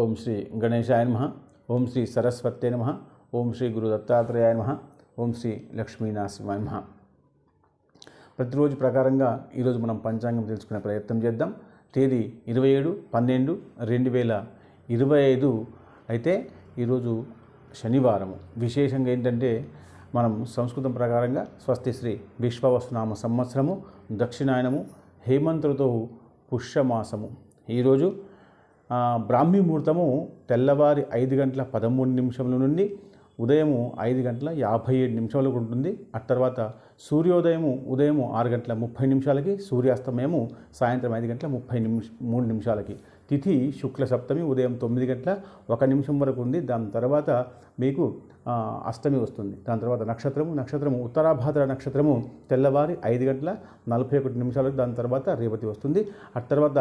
ఓం శ్రీ గణేశాయ నమః. ఓం శ్రీ సరస్వతే నమః. ఓం శ్రీ గురు దత్తాత్రేయాయ నమః. ఓం శ్రీ లక్ష్మీనరసింహాయ నమః. ప్రతిరోజు ప్రకారంగా ఈరోజు మనం పంచాంగం తెలుసుకునే ప్రయత్నం చేద్దాం. తేదీ 27/12/2025 అయితే ఈరోజు శనివారము. విశేషంగా ఏంటంటే మనం సంస్కృతం ప్రకారంగా స్వస్తి శ్రీ విశ్వవసునామ సంవత్సరము దక్షిణాయనము హేమంత ఋతువు పుష్యమాసము. ఈరోజు బ్రాహ్మీ ముహూర్తము తెల్లవారి 5:13 నుండి ఉదయం 5:57 ఉంటుంది. ఆ తర్వాత సూర్యోదయము ఉదయం 6:30 సూర్యాస్తమయము సాయంత్రం 5:33 తిథి శుక్ల సప్తమి ఉదయం 9:01 వరకు ఉంది. దాని తర్వాత మీకు అష్టమి వస్తుంది. దాని తర్వాత నక్షత్రము ఉత్తరాభాద్ర నక్షత్రము తెల్లవారి 5:41 దాని తర్వాత రేవతి వస్తుంది. ఆ తర్వాత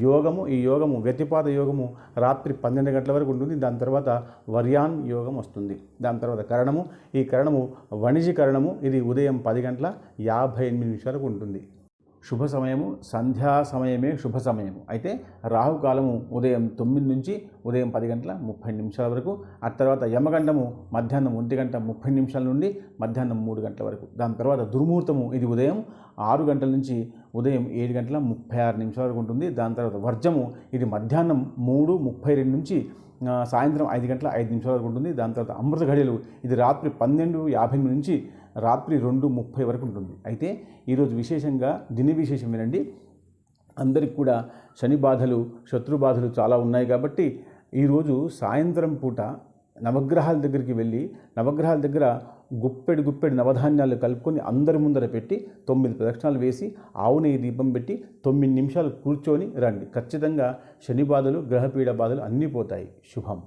యోగము, ఈ యోగము వ్యతిపాద యోగము రాత్రి 12 గంటల వరకు ఉంటుంది. దాని తర్వాత వర్యాన్ యోగం వస్తుంది. దాని తర్వాత కరణము, ఈ కరణము వణిజీకరణము, ఇది ఉదయం 10:58 ఉంటుంది. శుభ సమయము సంధ్యా సమయమే శుభ సమయము. అయితే రాహుకాలము ఉదయం 9 నుంచి ఉదయం 10:30 వరకు. ఆ తర్వాత యమగండము మధ్యాహ్నం 1:30 నుండి మధ్యాహ్నం 3 గంటల వరకు. దాని తర్వాత దుర్ముహూర్తము ఇది ఉదయం 6 గంటల నుంచి ఉదయం 7:36 వరకు ఉంటుంది. దాని తర్వాత వర్జము ఇది మధ్యాహ్నం 3:32 నుంచి సాయంత్రం 5:05 వరకు ఉంటుంది. దాని తర్వాత అమృత ఘడియలు ఇది రాత్రి 12:58 నుంచి రాత్రి 2:30 వరకు ఉంటుంది. అయితే ఈరోజు విశేషంగా దిని విశేషం వినండి. అందరికి కూడా శని బాధలు, శత్రు బాధలు చాలా ఉన్నాయి కాబట్టి ఈరోజు సాయంత్రం పూట నవగ్రహాల దగ్గరికి వెళ్ళి నవగ్రహాల దగ్గర గుప్పెడు నవధాన్యాలు కలుపుకొని అందరి ముందర పెట్టి 9 ప్రదక్షిణాలు వేసి ఆవు నెయ్యి దీపం పెట్టి 9 నిమిషాలు కూర్చొని రండి. ఖచ్చితంగా శని బాధలు, గ్రహపీడ బాధలు అన్నీ పోతాయి. శుభం.